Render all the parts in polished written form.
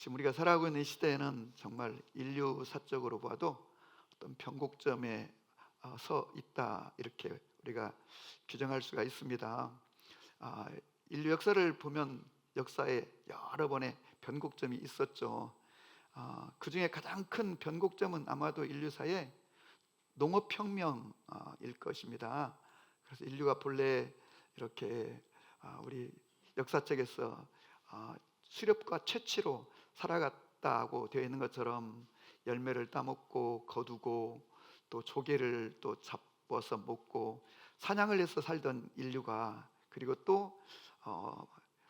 지금 우리가 살아가고 있는 시대에는 정말 인류사적으로 봐도 어떤 변곡점에 서 있다, 이렇게 우리가 규정할 수가 있습니다. 아, 인류 역사를 보면 역사에 여러 번의 변곡점이 있었죠. 그 중에 가장 큰 변곡점은 아마도 인류사의 농업혁명일 것입니다. 그래서 인류가 본래 이렇게 우리 역사책에서 수렵과 채취로 살아갔다고 되어 있는 것처럼 열매를 따먹고 거두고 또 조개를 또 잡아서 먹고 사냥을 해서 살던 인류가, 그리고 또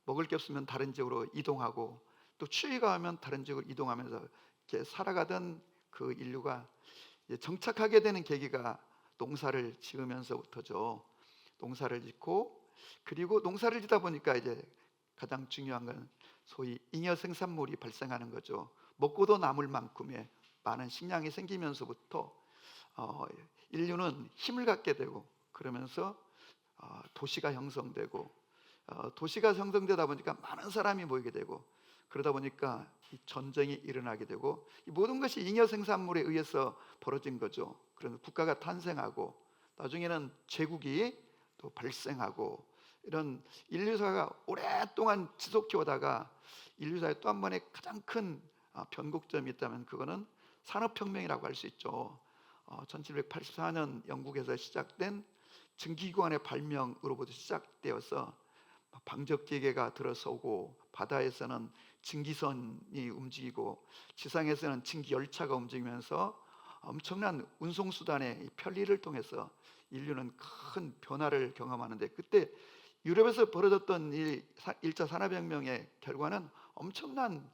먹을 게 없으면 다른 지역으로 이동하고 또 추위가 오면 다른 지역으로 이동하면서 이렇게 살아가던 그 인류가 정착하게 되는 계기가 농사를 지으면서부터죠. 농사를 짓고, 그리고 농사를 짓다 보니까 이제 가장 중요한 건 소위 잉여 생산물이 발생하는 거죠. 먹고도 남을 만큼의 많은 식량이 생기면서부터 인류는 힘을 갖게 되고, 그러면서 도시가 형성되고, 도시가 형성되다 보니까 많은 사람이 모이게 되고, 그러다 보니까 이 전쟁이 일어나게 되고, 이 모든 것이 잉여 생산물에 의해서 벌어진 거죠. 그래서 국가가 탄생하고 나중에는 제국이 또 발생하고, 이런 인류사가 오랫동안 지속해 오다가 인류사의 또 한 번의 가장 큰 변곡점이 있다면 그거는 산업혁명이라고 할 수 있죠. 1784년 영국에서 시작된 증기기관의 발명으로부터 시작되어서 방적기계가 들어서고, 바다에서는 증기선이 움직이고, 지상에서는 증기열차가 움직이면서 엄청난 운송수단의 편리를 통해서 인류는 큰 변화를 경험하는데, 그때 유럽에서 벌어졌던 이 1차 산업혁명의 결과는 엄청난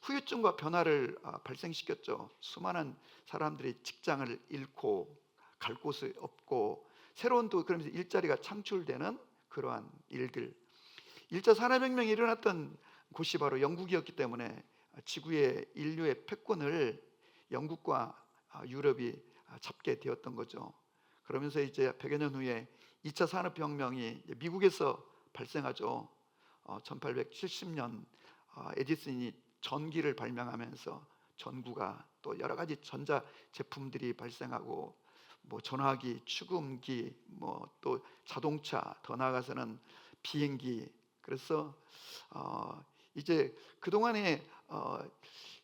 후유증과 변화를 발생시켰죠. 수많은 사람들이 직장을 잃고 갈 곳이 없고, 새로운 또 그러면서 일자리가 창출되는 그러한 일들, 1차 산업혁명이 일어났던 곳이 바로 영국이었기 때문에 지구의 인류의 패권을 영국과 유럽이 잡게 되었던 거죠. 그러면서 이제 100여 년 후에 2차 산업혁명이 미국에서 발생하죠. 1870년 에디슨이 전기를 발명하면서 전구가, 또 여러 가지 전자 제품들이 발생하고, 뭐 전화기, 축음기, 뭐 또 자동차, 더 나아가서는 비행기. 그래서 이제 그동안에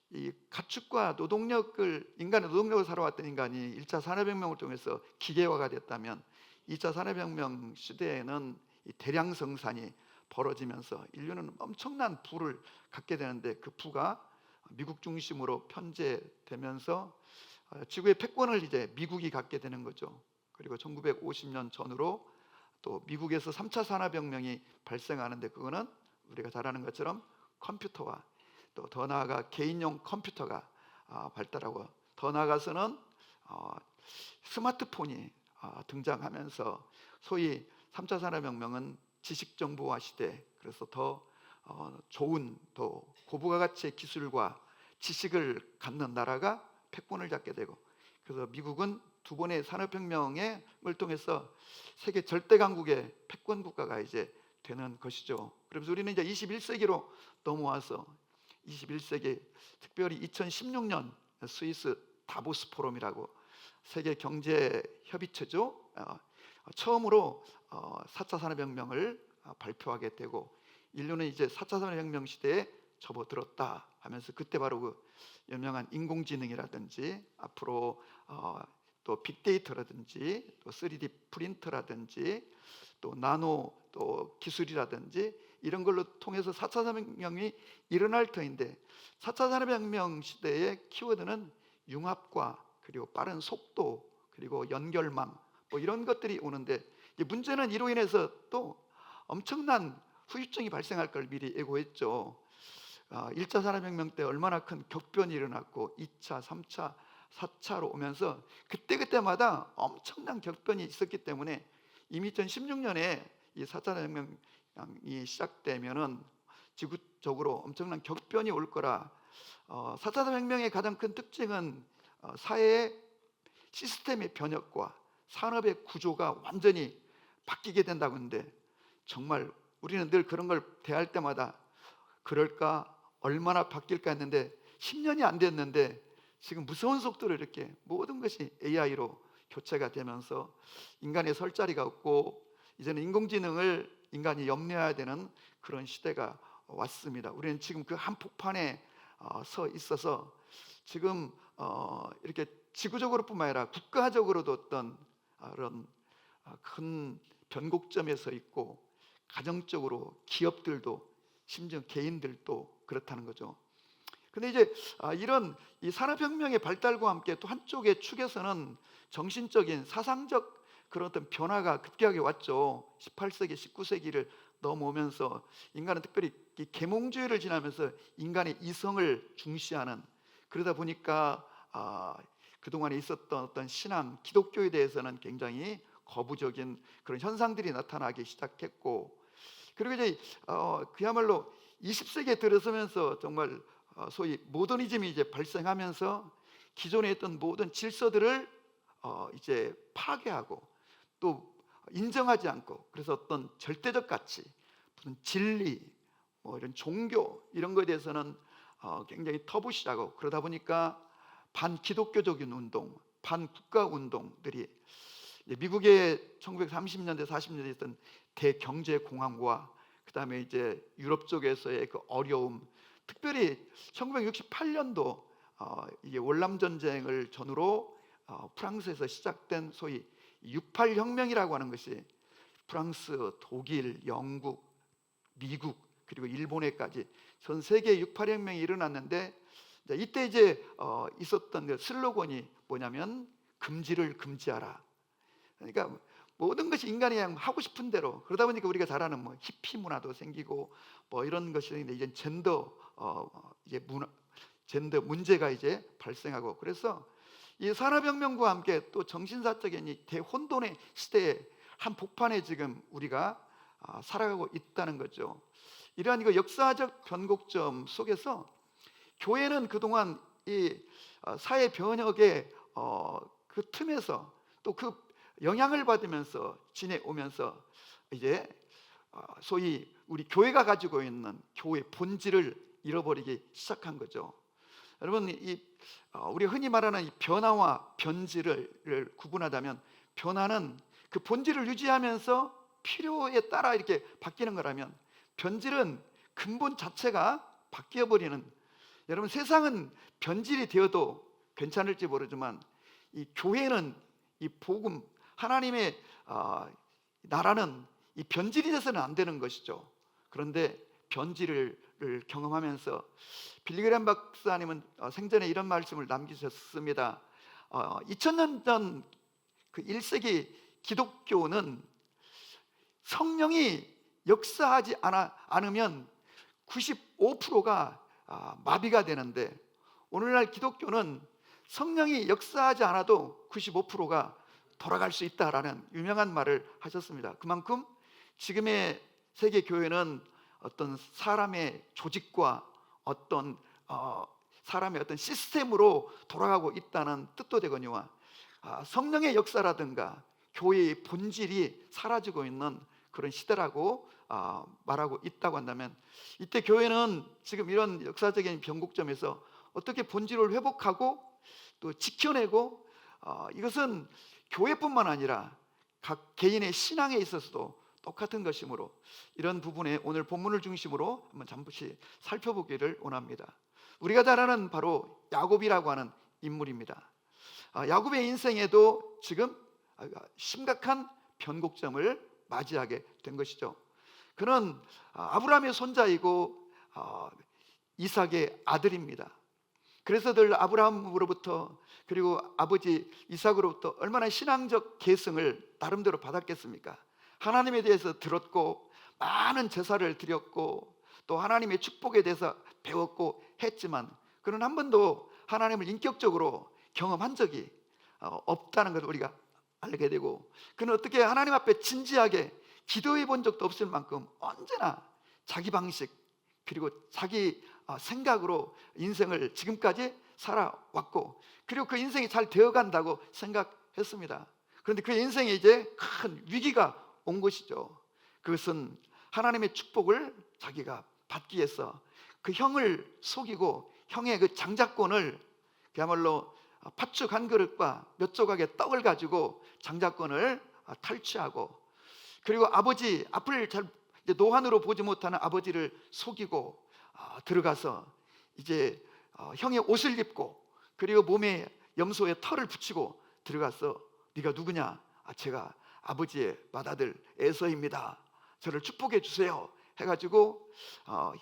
이 가축과 노동력을, 인간의 노동력을 살아왔던 인간이 1차 산업혁명을 통해서 기계화가 됐다면, 2차 산업혁명 시대에는 이 대량 생산이 벌어지면서 인류는 엄청난 부를 갖게 되는데, 그 부가 미국 중심으로 편제되면서 지구의 패권을 이제 미국이 갖게 되는 거죠. 그리고 1950년 전후로 또 미국에서 3차 산업혁명이 발생하는데, 그거는 우리가 잘 아는 것처럼 컴퓨터와 또 더 나아가 개인용 컴퓨터가 발달하고, 더 나아가서는 스마트폰이 등장하면서 소위 3차 산업혁명은 지식정보화 시대, 그래서 더 좋은, 더 고부가 가치의 기술과 지식을 갖는 나라가 패권을 잡게 되고, 그래서 미국은 두 번의 산업혁명을 통해서 세계 절대 강국의 패권 국가가 이제 되는 것이죠. 그래서 우리는 이제 21세기로 넘어와서 21세기, 특별히 2016년 스위스 다보스 포럼이라고 세계 경제 협의체죠. 처음으로 4차 산업혁명을 발표하게 되고, 인류는 이제 4차 산업혁명 시대에 접어들었다 하면서, 그때 바로 그 유명한 인공지능이라든지 앞으로 또 빅데이터라든지 또 3D 프린터라든지 또 나노 또 기술이라든지 이런 걸로 통해서 4차 산업혁명이 일어날 터인데, 4차 산업혁명 시대의 키워드는 융합과 그리고 빠른 속도 그리고 연결망, 뭐 이런 것들이 오는데, 문제는 이로 인해서 또 엄청난 후유증이 발생할 걸 미리 예고했죠. 1차 산업혁명 때 얼마나 큰 격변이 일어났고, 2차, 3차, 4차로 오면서 그때그때마다 엄청난 격변이 있었기 때문에 이미 2016년에 이 4차 산업혁명이 시작되면은 지구적으로 엄청난 격변이 올 거라. 4차 산업혁명의 가장 큰 특징은 사회의 시스템의 변혁과 산업의 구조가 완전히 바뀌게 된다고 하는데, 정말 우리는 늘 그런 걸 대할 때마다 그럴까 얼마나 바뀔까 했는데 10년이 안 됐는데 지금 무서운 속도로 이렇게 모든 것이 AI로 교체가 되면서 인간의 설 자리가 없고 이제는 인공지능을 인간이 염려해야 되는 그런 시대가 왔습니다. 우리는 지금 그 한복판에 서 있어서 지금 이렇게 지구적으로뿐만 아니라 국가적으로도 어떤 그런 큰 변곡점에 서 있고, 가정적으로 기업들도 심지어 개인들도 그렇다는 거죠. 근데 이제 이런 이 산업혁명의 발달과 함께 또 한쪽의 축에서는 정신적인 사상적 그런 어떤 변화가 급격하게 왔죠. 18세기, 19세기를 넘어오면서 인간은 특별히 이 계몽주의를 지나면서 인간의 이성을 중시하는, 그러다 보니까 그동안에 있었던 어떤 신앙, 기독교에 대해서는 굉장히 거부적인 그런 현상들이 나타나기 시작했고, 그리고 이제 그야말로 20세기에 들어서면서 정말 소위 모더니즘이 이제 발생하면서 기존에 있던 모든 질서들을 이제 파괴하고 또 인정하지 않고, 그래서 어떤 절대적 가치, 무슨 진리, 뭐 이런 종교 이런 거에 대해서는 굉장히 터부시하고, 그러다 보니까 반기독교적인 운동, 반국가 운동들이 미국의 1930년대 40년대에 있던 대경제공황과 그다음에 이제 유럽 쪽에서의 그 어려움, 특별히 1968년도 이게 월남 전쟁을 전후로 프랑스에서 시작된 소위 68 혁명이라고 하는 것이 프랑스, 독일, 영국, 미국 그리고 일본에까지 전 세계 68 혁명이 일어났는데, 이때 이제 있었던 그 슬로건이 뭐냐면 금지를 금지하라. 그러니까 모든 것이 인간이 그냥 하고 싶은 대로, 그러다 보니까 우리가 잘 아는 뭐 히피 문화도 생기고 뭐 이런 것이 있는데, 이제 이제 젠더 문제가 이제 발생하고, 그래서 이 산업혁명과 함께 또 정신사적인 이 대혼돈의 시대에 한 복판에 지금 우리가 살아가고 있다는 거죠. 이러한 그 역사적 변곡점 속에서 교회는 그동안 이 사회 변혁의 그 틈에서 또 그 영향을 받으면서 지내오면서 이제 소위 우리 교회가 가지고 있는 교회 본질을 잃어버리기 시작한 거죠. 여러분, 우리 흔히 말하는 이 변화와 변질을 구분하자면, 변화는 그 본질을 유지하면서 필요에 따라 이렇게 바뀌는 거라면, 변질은 근본 자체가 바뀌어 버리는. 여러분, 세상은 변질이 되어도 괜찮을지 모르지만 이 교회는, 이 복음, 하나님의 나라는 이 변질이 돼서는 안 되는 것이죠. 그런데 변질을 경험하면서 빌리 그레이엄 박사님은 생전에 이런 말씀을 남기셨습니다. 2000년 전 그 1세기 기독교는 성령이 역사하지 않으면 95%가 마비가 되는데, 오늘날 기독교는 성령이 역사하지 않아도 95%가 돌아갈 수 있다라는 유명한 말을 하셨습니다. 그만큼 지금의 세계 교회는 어떤 사람의 조직과 어떤 사람의 어떤 시스템으로 돌아가고 있다는 뜻도 되거니와, 성령의 역사라든가 교회의 본질이 사라지고 있는 그런 시대라고 말하고 있다고 한다면, 이때 교회는 지금 이런 역사적인 변곡점에서 어떻게 본질을 회복하고 또 지켜내고, 이것은 교회뿐만 아니라 각 개인의 신앙에 있어서도 똑같은 것이므로, 이런 부분에 오늘 본문을 중심으로 한번 잠시 살펴보기를 원합니다. 우리가 잘 아는 바로 야곱이라고 하는 인물입니다. 야곱의 인생에도 지금 심각한 변곡점을 맞이하게 된 것이죠. 그는 아브라함의 손자이고 이삭의 아들입니다. 그래서 늘 아브라함으로부터 그리고 아버지 이삭으로부터 얼마나 신앙적 계승을 나름대로 받았겠습니까? 하나님에 대해서 들었고 많은 제사를 드렸고 또 하나님의 축복에 대해서 배웠고 했지만, 그는 한 번도 하나님을 인격적으로 경험한 적이 없다는 것을 우리가 알게 되고, 그는 어떻게 하나님 앞에 진지하게 기도해 본 적도 없을 만큼 언제나 자기 방식 그리고 자기 생각으로 인생을 지금까지 살아왔고, 그리고 그 인생이 잘 되어간다고 생각했습니다. 그런데 그 인생에 이제 큰 위기가 온 것이죠. 그것은 하나님의 축복을 자기가 받기 위해서 그 형을 속이고 형의 그 장자권을 그야말로 팥죽 한 그릇과 몇 조각의 떡을 가지고 장자권을 탈취하고, 그리고 아버지 앞을 잘 노안으로 보지 못하는 아버지를 속이고 들어가서 이제 형의 옷을 입고, 그리고 몸에 염소의 털을 붙이고 들어가서 네가 누구냐? 제가 아버지의 맏아들 에서입니다. 저를 축복해 주세요 해가지고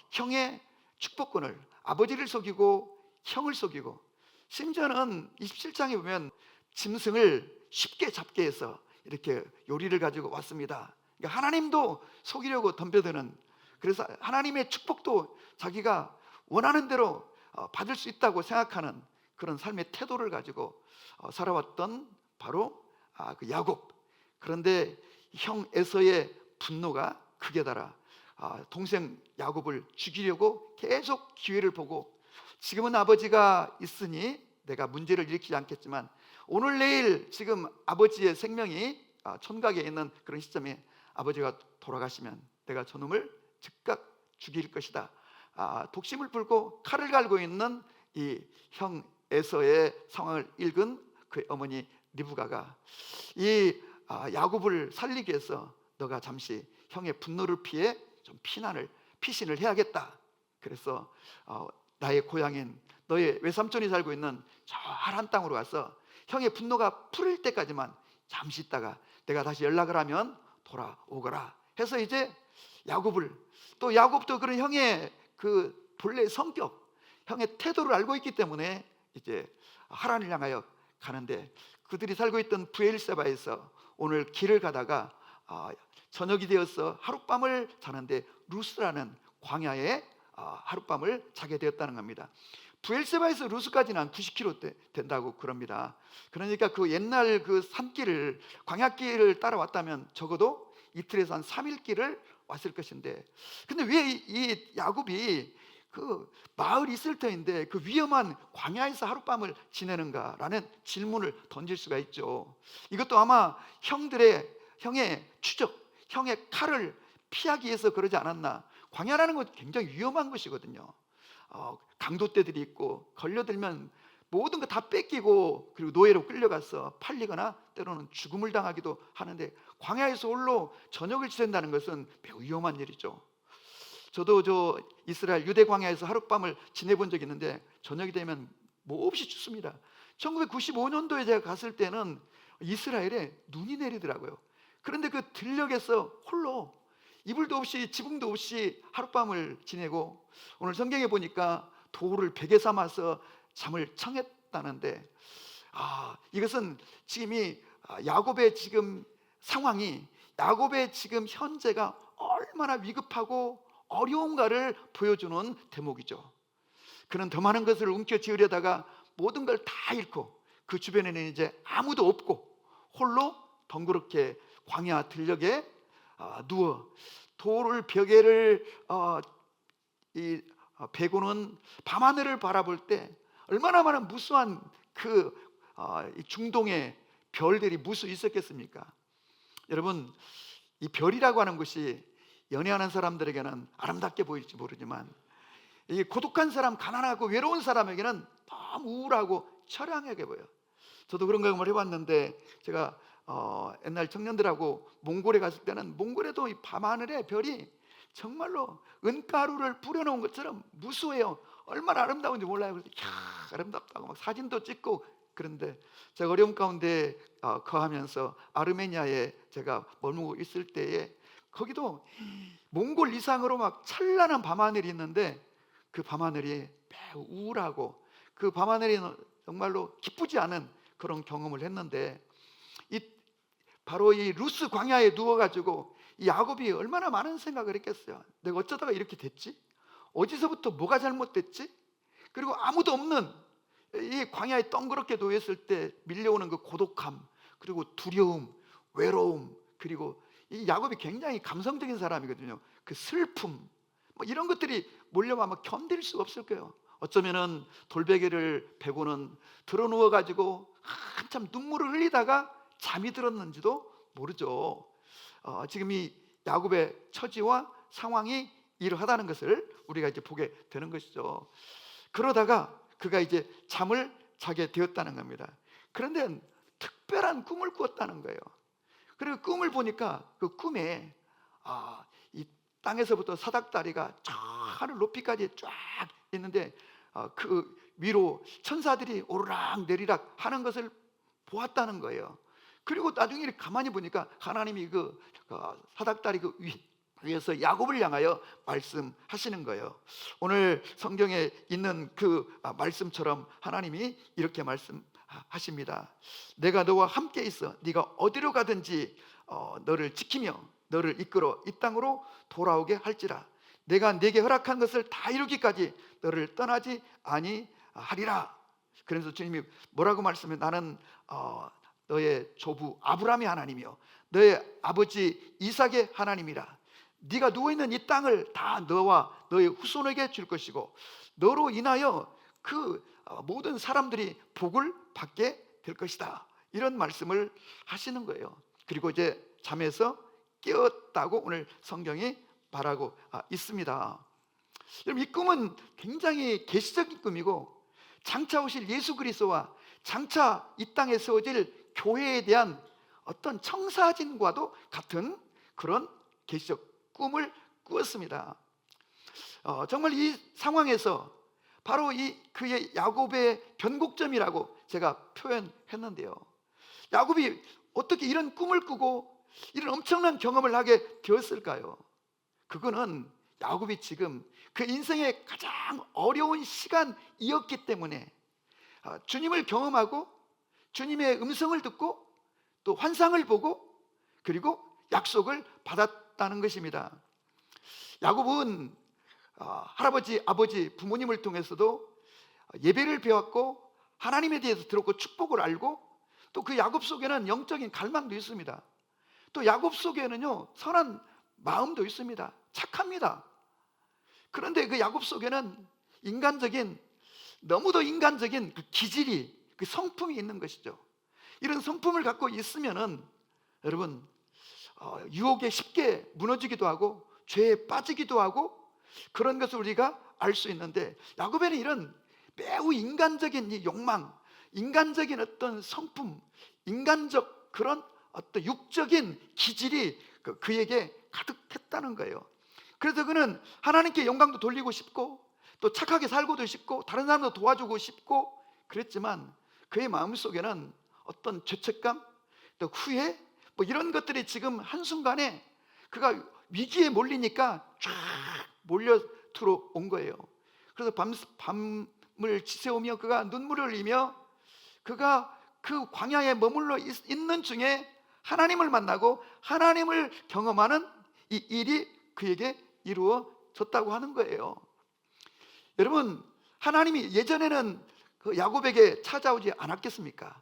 형의 축복권을, 아버지를 속이고 형을 속이고, 심지어는 27장에 보면 짐승을 쉽게 잡게 해서 이렇게 요리를 가지고 왔습니다. 그러니까 하나님도 속이려고 덤벼드는, 그래서 하나님의 축복도 자기가 원하는 대로 받을 수 있다고 생각하는 그런 삶의 태도를 가지고 살아왔던 바로 그 야곱. 그런데 형 에서의 분노가 극에 달아 동생 야곱을 죽이려고 계속 기회를 보고, 지금은 아버지가 있으니 내가 문제를 일으키지 않겠지만 오늘 내일 지금 아버지의 생명이 천각에 있는 그런 시점에 아버지가 돌아가시면 내가 저놈을 즉각 죽일 것이다. 독심을 불고 칼을 갈고 있는 이 형 에서의 상황을 읽은 그의 어머니 리브가가 이 야곱을 살리기 위해서 너가 잠시 형의 분노를 피해 좀 피신을 해야겠다. 그래서 나의 고향인 너의 외삼촌이 살고 있는 저 하란 땅으로 가서 형의 분노가 풀릴 때까지만 잠시 있다가 내가 다시 연락을 하면 돌아오거라 해서 이제 야곱을, 또 야곱도 그런 형의 그 본래의 성격, 형의 태도를 알고 있기 때문에 이제 하란을 향하여 가는데, 그들이 살고 있던 브엘세바에서 오늘 길을 가다가 저녁이 되어서 하룻밤을 자는데 루스라는 광야에 하룻밤을 자게 되었다는 겁니다. 브엘세바에서 루스까지는 한 90km 된다고 그럽니다. 그러니까 그 옛날 그 산길을, 광야길을 따라왔다면 적어도 이틀에서 한 3일 길을 왔을 것인데, 근데 왜 이 야곱이 그 마을 있을 터인데 그 위험한 광야에서 하룻밤을 지내는가라는 질문을 던질 수가 있죠. 이것도 아마 형의 추적, 형의 칼을 피하기 위해서 그러지 않았나. 광야라는 건 굉장히 위험한 것이거든요. 강도떼들이 있고 걸려들면 모든 거 다 뺏기고, 그리고 노예로 끌려가서 팔리거나 때로는 죽음을 당하기도 하는데, 광야에서 홀로 저녁을 지낸다는 것은 매우 위험한 일이죠. 저도 저 이스라엘 유대 광야에서 하룻밤을 지내본 적이 있는데 저녁이 되면 몹시 춥습니다. 1995년도에 제가 갔을 때는 이스라엘에 눈이 내리더라고요. 그런데 그 들녘에서 홀로 이불도 없이 지붕도 없이 하룻밤을 지내고, 오늘 성경에 보니까 돌을 베개 삼아서 잠을 청했다는데, 이것은 지금 이 야곱의 지금 상황이, 야곱의 지금 현재가 얼마나 위급하고 어려운가를 보여주는 대목이죠. 그는 더 많은 것을 움켜쥐으려다가 모든 걸 다 잃고 그 주변에는 이제 아무도 없고 홀로 덩그렇게 광야 들녘에 누워 돌을 벽에를 베고는 밤하늘을 바라볼 때 얼마나 많은 무수한 그 중동의 별들이 무수 있었겠습니까? 여러분, 이 별이라고 하는 것이 연애하는 사람들에게는 아름답게 보일지 모르지만 이 고독한 사람, 가난하고 외로운 사람에게는 너무 우울하고 처량하게 보여요. 저도 그런 경험을 해봤는데, 제가 옛날 청년들하고 몽골에 갔을 때는 몽골에도 이 밤하늘의 별이 정말로 은가루를 뿌려놓은 것처럼 무수해요. 얼마나 아름다운지 몰라요. 그래서 아름답다고 막 사진도 찍고. 그런데 제가 어려움 가운데 거하면서 아르메니아에 제가 머물고 있을 때에 거기도 몽골 이상으로 막 찬란한 밤하늘이 있는데 그 밤하늘이 매우 우울하고 그 밤하늘이 정말로 기쁘지 않은 그런 경험을 했는데, 바로 이 루스 광야에 누워가지고 이 야곱이 얼마나 많은 생각을 했겠어요. 내가 어쩌다가 이렇게 됐지? 어디서부터 뭐가 잘못됐지? 그리고 아무도 없는 이 광야에 덩그렇게 놓였을 때 밀려오는 그 고독함, 그리고 두려움, 외로움, 그리고 이 야곱이 굉장히 감성적인 사람이거든요. 그 슬픔, 뭐 이런 것들이 몰려와 견딜 수 없을 거예요. 어쩌면은 돌베개를 베고는 들어 누워가지고 한참 눈물을 흘리다가 잠이 들었는지도 모르죠. 지금 이 야곱의 처지와 상황이 이러하다는 것을 우리가 이제 보게 되는 것이죠. 그러다가 그가 이제 잠을 자게 되었다는 겁니다. 그런데 특별한 꿈을 꾸었다는 거예요. 그리고 꿈을 보니까 그 꿈에 이 땅에서부터 사닥다리가 저 하늘 높이까지 쫙 있는데 그 위로 천사들이 오르락 내리락 하는 것을 보았다는 거예요. 그리고 나중에 가만히 보니까 하나님이 그 사닥다리 그 위에서 야곱을 향하여 말씀하시는 거예요. 오늘 성경에 있는 그 말씀처럼 하나님이 이렇게 말씀하십니다. 내가 너와 함께 있어 네가 어디로 가든지 너를 지키며 너를 이끌어 이 땅으로 돌아오게 할지라. 내가 네게 허락한 것을 다 이루기까지 너를 떠나지 아니하리라. 그래서 주님이 뭐라고 말씀해? 나는 너의 조부 아브라함의 하나님이요 너의 아버지 이삭의 하나님이라. 네가 누워있는 이 땅을 다 너와 너의 후손에게 줄 것이고 너로 인하여 그 모든 사람들이 복을 받게 될 것이다. 이런 말씀을 하시는 거예요. 그리고 이제 잠에서 깨었다고 오늘 성경이 말하고 있습니다. 여러분, 이 꿈은 굉장히 계시적인 꿈이고 장차 오실 예수 그리스도와 장차 이 땅에 세워질 교회에 대한 어떤 청사진과도 같은 그런 계시적 꿈을 꾸었습니다. 정말 이 상황에서 바로 그의 야곱의 변곡점이라고 제가 표현했는데요. 야곱이 어떻게 이런 꿈을 꾸고 이런 엄청난 경험을 하게 되었을까요? 그거는 야곱이 지금 그 인생의 가장 어려운 시간이었기 때문에 주님을 경험하고 주님의 음성을 듣고 또 환상을 보고 그리고 약속을 받았다는 것입니다. 야곱은 할아버지, 아버지, 부모님을 통해서도 예배를 배웠고 하나님에 대해서 들었고 축복을 알고 또 그 야곱 속에는 영적인 갈망도 있습니다. 또 야곱 속에는요 선한 마음도 있습니다. 착합니다. 그런데 그 야곱 속에는 너무도 인간적인 그 기질이, 그 성품이 있는 것이죠. 이런 성품을 갖고 있으면은 여러분 유혹에 쉽게 무너지기도 하고 죄에 빠지기도 하고 그런 것을 우리가 알 수 있는데 야곱에는 이런 매우 인간적인 이 욕망, 인간적인 어떤 성품, 인간적 그런 어떤 육적인 기질이 그에게 가득했다는 거예요. 그래서 그는 하나님께 영광도 돌리고 싶고 또 착하게 살고도 싶고 다른 사람도 도와주고 싶고 그랬지만 그의 마음속에는 어떤 죄책감, 또 후회, 뭐 이런 것들이 지금 한순간에 그가 위기에 몰리니까 쫙 몰려 들어온 거예요. 그래서 밤을 지새우며 그가 눈물을 흘리며 그가 그 광야에 머물러 있는 중에 하나님을 만나고 하나님을 경험하는 이 일이 그에게 이루어졌다고 하는 거예요. 여러분, 하나님이 예전에는 그 야곱에게 찾아오지 않았겠습니까?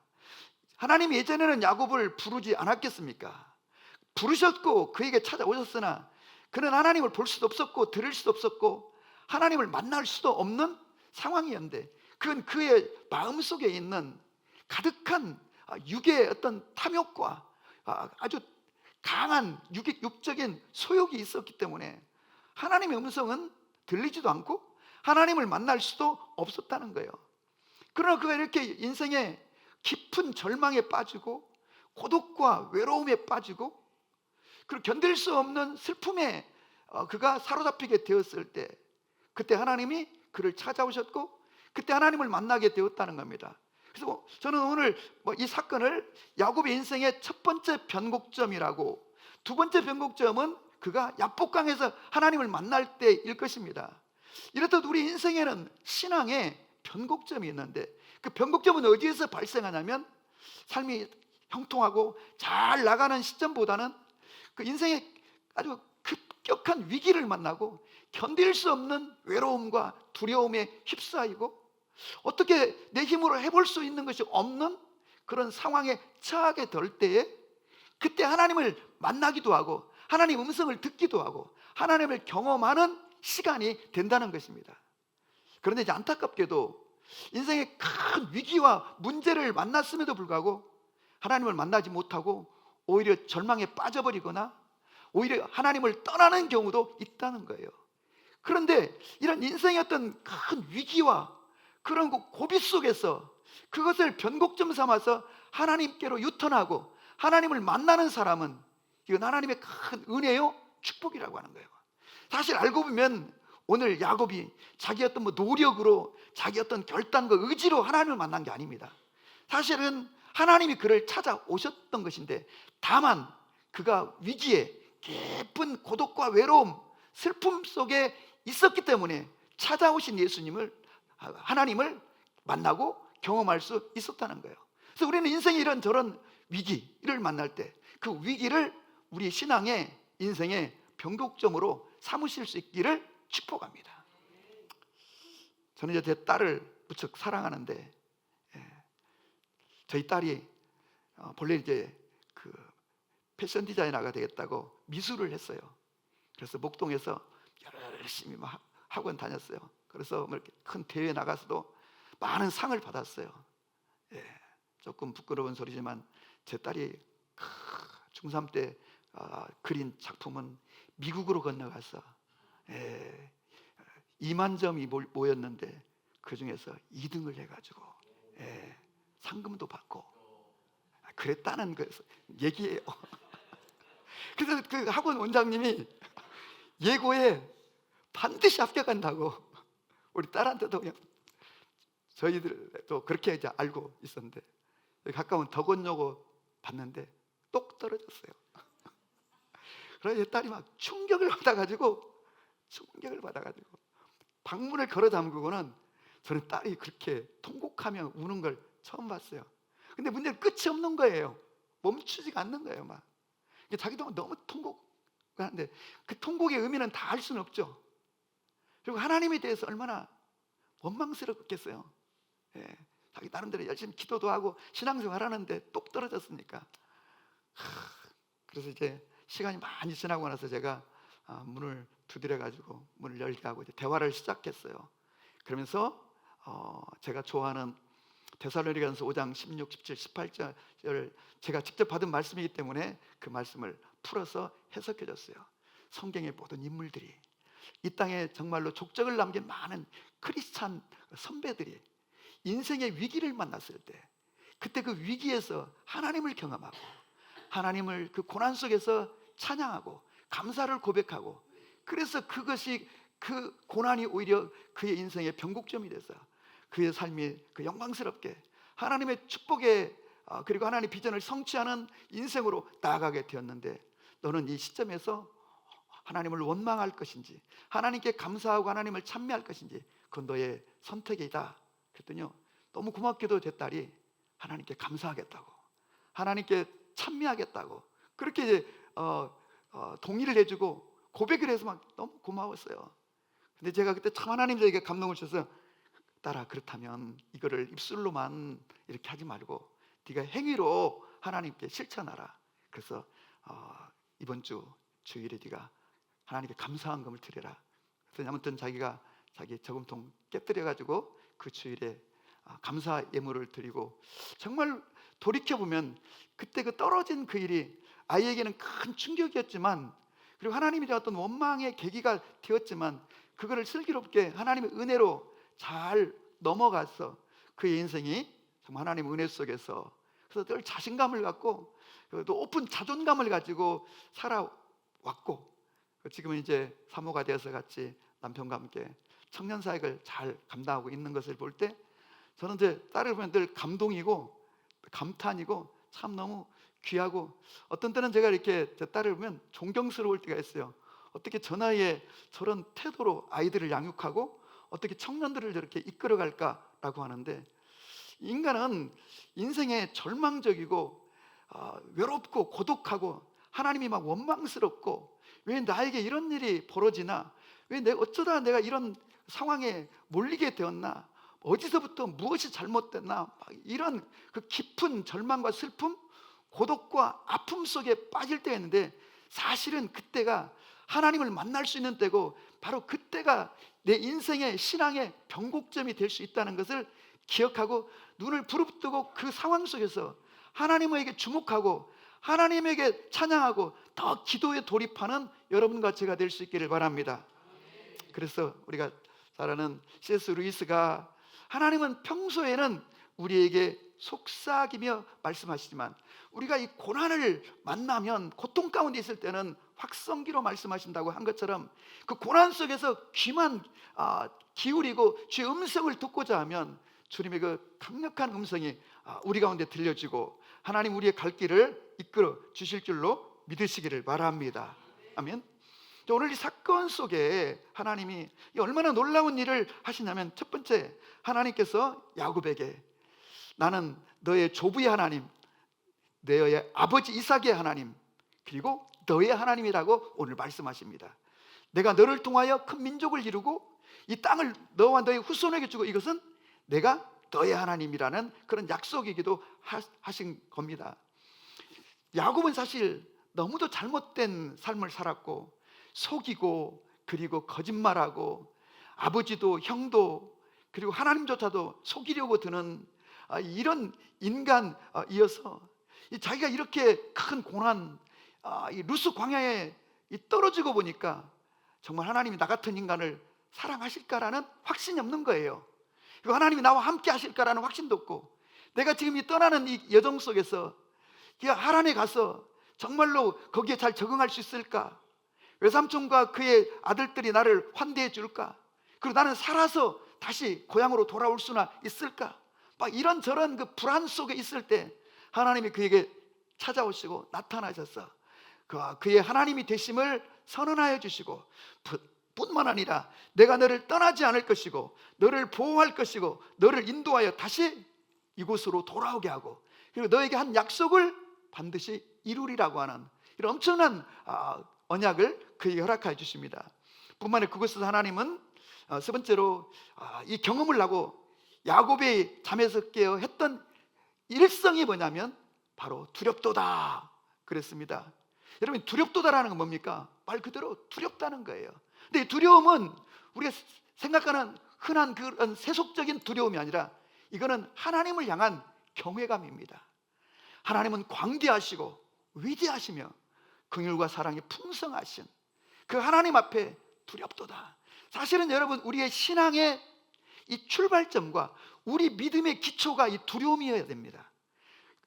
하나님이 예전에는 야곱을 부르지 않았겠습니까? 부르셨고 그에게 찾아오셨으나 그는 하나님을 볼 수도 없었고 들을 수도 없었고 하나님을 만날 수도 없는 상황이었는데 그건 그의 마음속에 있는 가득한 육의 어떤 탐욕과 아주 강한 육적인 소욕이 있었기 때문에 하나님의 음성은 들리지도 않고 하나님을 만날 수도 없었다는 거예요. 그러나 그가 이렇게 인생의 깊은 절망에 빠지고 고독과 외로움에 빠지고 그리고 견딜 수 없는 슬픔에 그가 사로잡히게 되었을 때 그때 하나님이 그를 찾아오셨고 그때 하나님을 만나게 되었다는 겁니다. 그래서 저는 오늘 이 사건을 야곱의 인생의 첫 번째 변곡점이라고, 두 번째 변곡점은 그가 야복강에서 하나님을 만날 때일 것입니다. 이렇듯 우리 인생에는 신앙의 변곡점이 있는데 그 변곡점은 어디에서 발생하냐면 삶이 형통하고 잘 나가는 시점보다는 그 인생의 아주 급격한 위기를 만나고 견딜 수 없는 외로움과 두려움에 휩싸이고 어떻게 내 힘으로 해볼 수 있는 것이 없는 그런 상황에 처하게 될 때에 그때 하나님을 만나기도 하고 하나님 음성을 듣기도 하고 하나님을 경험하는 시간이 된다는 것입니다. 그런데 이제 안타깝게도 인생의 큰 위기와 문제를 만났음에도 불구하고 하나님을 만나지 못하고 오히려 절망에 빠져버리거나 오히려 하나님을 떠나는 경우도 있다는 거예요. 그런데 이런 인생의 어떤 큰 위기와 그런 고비 속에서 그것을 변곡점 삼아서 하나님께로 유턴하고 하나님을 만나는 사람은 이건 하나님의 큰 은혜요 축복이라고 하는 거예요. 사실 알고 보면 오늘 야곱이 자기 어떤 노력으로 자기 어떤 결단과 의지로 하나님을 만난 게 아닙니다. 사실은 하나님이 그를 찾아오셨던 것인데, 다만 그가 위기에 깊은 고독과 외로움, 슬픔 속에 있었기 때문에 찾아오신 예수님을, 하나님을 만나고 경험할 수 있었다는 거예요. 그래서 우리는 인생에 이런저런 위기를 만날 때 그 위기를 우리 신앙의 인생의 변곡점으로 삼으실 수 있기를 축복합니다. 저는 이제 제 딸을 무척 사랑하는데, 저희 딸이 본래 이제 그 패션 디자이너가 되겠다고 미술을 했어요. 그래서 목동에서 열심히 막 학원 다녔어요. 그래서 뭐 이렇게 큰 대회에 나가서도 많은 상을 받았어요. 조금 부끄러운 소리지만 제 딸이 중3 때 그린 작품은 미국으로 건너가서 2만 점이 모였는데 그 중에서 2등을 해가지고 상금도 받고 그랬다는 그 얘기예요. 그래서 그 학원 원장님이 예고에 반드시 합격한다고 우리 딸한테도 그냥, 저희들도 그렇게 이제 알고 있었는데 가까운 덕원여고 봤는데 똑 떨어졌어요. 그래서 제 딸이 막 충격을 받아가지고 방문을 걸어 잠그고는, 저는 딸이 그렇게 통곡하며 우는 걸 처음 봤어요. 근데 문제는 끝이 없는 거예요. 멈추지가 않는 거예요. 막 자기도 너무 통곡하는데 그 통곡의 의미는 다 알 수는 없죠. 그리고 하나님에 대해서 얼마나 원망스럽겠어요. 자기 나름대로 열심히 기도도 하고 신앙생활 하는데 똑 떨어졌으니까. 그래서 이제 시간이 많이 지나고 나서 제가 문을 두드려가지고 문을 열게 하고 이제 대화를 시작했어요. 그러면서 제가 좋아하는 데살로니가전서 5장 16, 17, 18절을 제가 직접 받은 말씀이기 때문에 그 말씀을 풀어서 해석해 줬어요. 성경의 모든 인물들이, 이 땅에 정말로 족적을 남긴 많은 크리스찬 선배들이 인생의 위기를 만났을 때, 그때 그 위기에서 하나님을 경험하고 하나님을 그 고난 속에서 찬양하고 감사를 고백하고, 그래서 그것이, 그 고난이 오히려 그의 인생의 변곡점이 돼서 그의 삶이 그 영광스럽게 하나님의 축복에 그리고 하나님의 비전을 성취하는 인생으로 나아가게 되었는데, 너는 이 시점에서 하나님을 원망할 것인지 하나님께 감사하고 하나님을 찬미할 것인지 그건 너의 선택이다. 그랬더니요, 너무 고맙게도 제 딸이 하나님께 감사하겠다고, 하나님께 찬미하겠다고 그렇게 이제 동의를 해주고 고백을 해서 막 너무 고마웠어요. 근데 제가 그때 참 하나님 저에게 감동을 주셔서, 딸아, 그렇다면 이거를 입술로만 이렇게 하지 말고 네가 행위로 하나님께 실천하라. 그래서 이번 주 주일에 네가 하나님께 감사한금을 드려라. 그래서 아무튼 자기가 자기 저금통 깨뜨려가지고 그 주일에 감사 예물을 드리고, 정말 돌이켜보면 그때 그 떨어진 그 일이 아이에게는 큰 충격이었지만, 그리고 하나님이 어떤 원망의 계기가 되었지만, 그거를 슬기롭게 하나님의 은혜로 잘 넘어가서 그의 인생이 정말 하나님의 은혜 속에서, 그래서 늘 자신감을 갖고 높은 자존감을 가지고 살아왔고, 지금은 이제 사모가 되어서 같이 남편과 함께 청년 사역을 잘 감당하고 있는 것을 볼 때 저는 이제 딸을 보면 늘 감동이고 감탄이고 참 너무 귀하고, 어떤 때는 제가 이렇게 제 딸을 보면 존경스러울 때가 있어요. 어떻게 저 나이에 저런 태도로 아이들을 양육하고 어떻게 청년들을 저렇게 이끌어갈까라고 하는데, 인간은 인생에 절망적이고 외롭고 고독하고 하나님이 막 원망스럽고, 왜 나에게 이런 일이 벌어지나, 왜 어쩌다 내가 이런 상황에 몰리게 되었나, 어디서부터 무엇이 잘못됐나, 이런 그 깊은 절망과 슬픔, 고독과 아픔 속에 빠질 때가 있는데, 사실은 그때가 하나님을 만날 수 있는 때고, 바로 그때가 내 인생의 신앙의 변곡점이 될 수 있다는 것을 기억하고 눈을 부릅뜨고 그 상황 속에서 하나님에게 주목하고 하나님에게 찬양하고 더 기도에 돌입하는 여러분과 제가 될 수 있기를 바랍니다. 그래서 우리가 잘 아는 C.S. 루이스가 하나님은 평소에는 우리에게 속삭이며 말씀하시지만 우리가 이 고난을 만나면, 고통 가운데 있을 때는 확성기로 말씀하신다고 한 것처럼 그 고난 속에서 귀만 기울이고 주의 음성을 듣고자 하면 주님의 그 강력한 음성이 우리 가운데 들려지고 하나님 우리의 갈 길을 이끌어 주실 줄로 믿으시기를 바랍니다. 아멘. 오늘 이 사건 속에 하나님이 얼마나 놀라운 일을 하시냐면, 첫 번째, 하나님께서 야곱에게 나는 너의 조부의 하나님, 너의 아버지 이삭의 하나님, 그리고 너의 하나님이라고 오늘 말씀하십니다. 내가 너를 통하여 큰 민족을 이루고 이 땅을 너와 너의 후손에게 주고 이것은 내가 너의 하나님이라는 그런 약속이기도 하신 겁니다. 야곱은 사실 너무도 잘못된 삶을 살았고 속이고 그리고 거짓말하고 아버지도 형도 그리고 하나님조차도 속이려고 드는 이런 인간이어서 자기가 이렇게 큰 고난, 이 루스 광야에 떨어지고 보니까 정말 하나님이 나 같은 인간을 사랑하실까라는 확신이 없는 거예요. 그리고 하나님이 나와 함께 하실까라는 확신도 없고, 내가 지금 이 떠나는 이 여정 속에서 하란에 가서 정말로 거기에 잘 적응할 수 있을까? 외삼촌과 그의 아들들이 나를 환대해 줄까? 그리고 나는 살아서 다시 고향으로 돌아올 수나 있을까? 막 이런저런 그 불안 속에 있을 때 하나님이 그에게 찾아오시고 나타나셔서 그의 하나님이 되심을 선언하여 주시고, 뿐만 아니라 내가 너를 떠나지 않을 것이고 너를 보호할 것이고 너를 인도하여 다시 이곳으로 돌아오게 하고, 그리고 너에게 한 약속을 반드시 이루리라고 하는 이런 엄청난 언약을 그에게 허락하여 주십니다. 뿐만 아니라 그곳에서 하나님은 세 번째로 이 경험을 하고 야곱이 잠에서 깨어 했던 일성이 뭐냐면 바로 두렵도다 그랬습니다. 여러분, 두렵도다라는 건 뭡니까? 말 그대로 두렵다는 거예요. 근데 이 두려움은 우리가 생각하는 흔한 그런 세속적인 두려움이 아니라 이거는 하나님을 향한 경외감입니다. 하나님은 광대하시고 위대하시며 긍휼과 사랑이 풍성하신 그 하나님 앞에 두렵도다. 사실은 여러분, 우리의 신앙의 이 출발점과 우리 믿음의 기초가 이 두려움이어야 됩니다.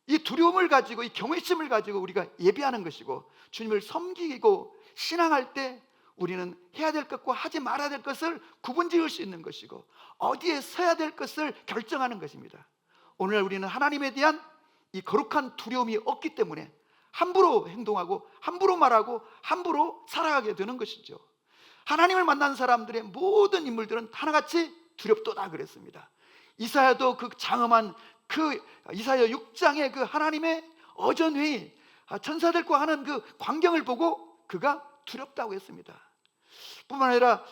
이 두려움을 가지고, 이 경외심을 가지고 우리가 예배하는 것이고, 주님을 섬기고 신앙할 때 우리는 해야 될 것과 하지 말아야 될 것을 구분지을 수 있는 것이고, 어디에 서야 될 것을 결정하는 것입니다. 오늘 우리는 하나님에 대한 이 거룩한 두려움이 없기 때문에 함부로 행동하고 함부로 말하고 함부로 살아가게 되는 것이죠. 하나님을 만난 사람들의 모든 인물들은 하나같이 두렵도다 그랬습니다. 이사야도 그 장엄한 그 이사야 6장의 그 하나님의 어전회의, 천사들과 하는 그 광경을 보고 그가 두렵다고 했습니다. 뿐만 아니라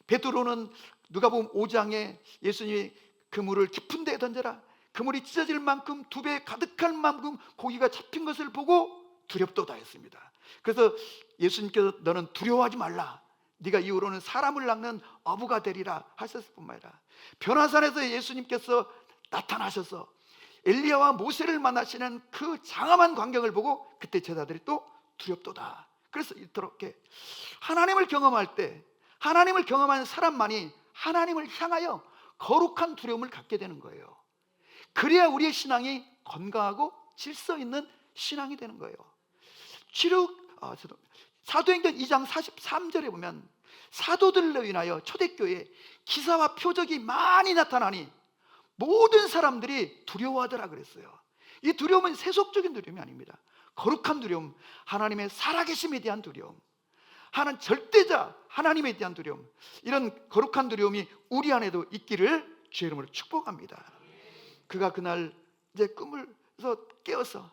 베드로는 누가복음 5장에 예수님이 그물을 깊은 데에 던져라, 그물이 찢어질 만큼 두 배 가득할 만큼 고기가 잡힌 것을 보고 두렵도다 했습니다. 그래서 예수님께서 너는 두려워하지 말라, 네가 이후로는 사람을 낚는 어부가 되리라 하셨을 뿐만 아니라 변화산에서 예수님께서 나타나셔서 엘리야와 모세를 만나시는 그 장엄한 광경을 보고 그때 제자들이 또 두렵도다. 그래서 이렇게 하나님을 경험할 때, 하나님을 경험하는 사람만이 하나님을 향하여 거룩한 두려움을 갖게 되는 거예요. 그래야 우리의 신앙이 건강하고 질서 있는 신앙이 되는 거예요. 사도행전 2장 43절에 보면 사도들로 인하여 초대교회에 기사와 표적이 많이 나타나니 모든 사람들이 두려워하더라 그랬어요. 이 두려움은 세속적인 두려움이 아닙니다. 거룩한 두려움, 하나님의 살아계심에 대한 두려움, 하나님 절대자 하나님에 대한 두려움, 이런 거룩한 두려움이 우리 안에도 있기를 주의 이름으로 축복합니다. 그가 그날 이제 꿈을서 깨어서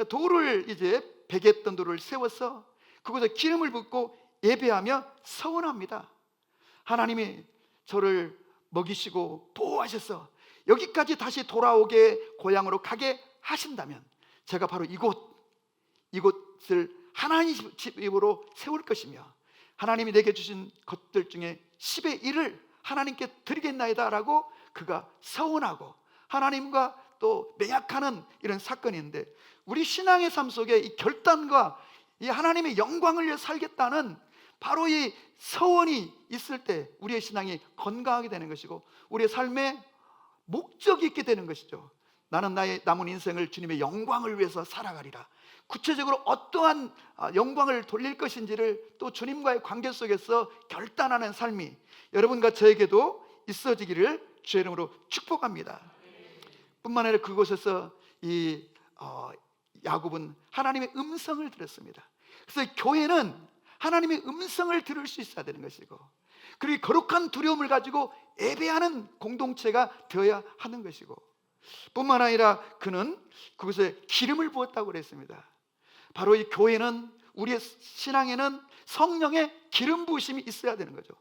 돌을 이제 베개했던 돌을 세워서 그곳에 기름을 붓고 예배하며 서원합니다. 하나님이 저를 먹이시고 보호하셔서 여기까지 다시 돌아오게, 고향으로 가게 하신다면 제가 바로 이곳을 하나님 집으로 세울 것이며 하나님이 내게 주신 것들 중에 10의 1을 하나님께 드리겠나이다 라고 그가 서원하고 하나님과 또 맹약하는 이런 사건인데, 우리 신앙의 삶 속에 이 결단과 이 하나님의 영광을 위해 살겠다는 바로 이 서원이 있을 때 우리의 신앙이 건강하게 되는 것이고 우리의 삶에 목적이 있게 되는 것이죠. 나는 나의 남은 인생을 주님의 영광을 위해서 살아가리라. 구체적으로 어떠한 영광을 돌릴 것인지를 또 주님과의 관계 속에서 결단하는 삶이 여러분과 저에게도 있어지기를 주의 이름으로 축복합니다. 뿐만 아니라 그곳에서 이 야곱은 하나님의 음성을 들었습니다. 그래서 교회는 하나님의 음성을 들을 수 있어야 되는 것이고, 그리고 거룩한 두려움을 가지고 예배하는 공동체가 되어야 하는 것이고, 뿐만 아니라 그는 그곳에 기름을 부었다고 그랬습니다. 바로 이 교회는, 우리의 신앙에는 성령의 기름 부으심이 있어야 되는 거죠.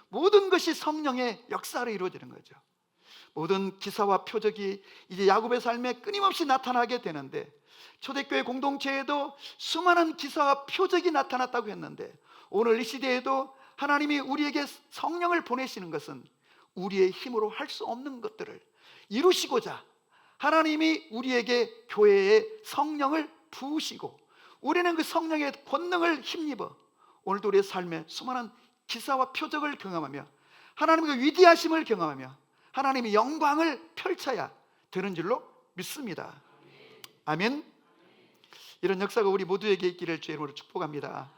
모든 것이 성령의 역사로 이루어지는 거죠. 모든 기사와 표적이 이제 야곱의 삶에 끊임없이 나타나게 되는데, 초대교회 공동체에도 수많은 기사와 표적이 나타났다고 했는데, 오늘 이 시대에도 하나님이 우리에게 성령을 보내시는 것은 우리의 힘으로 할 수 없는 것들을 이루시고자 하나님이 우리에게 교회에 성령을 부으시고, 우리는 그 성령의 권능을 힘입어 오늘도 우리의 삶에 수많은 기사와 표적을 경험하며 하나님의 위대하심을 경험하며 하나님의 영광을 펼쳐야 되는 줄로 믿습니다. 아멘. 이런 역사가 우리 모두에게 있기를 주의 이름으로 축복합니다.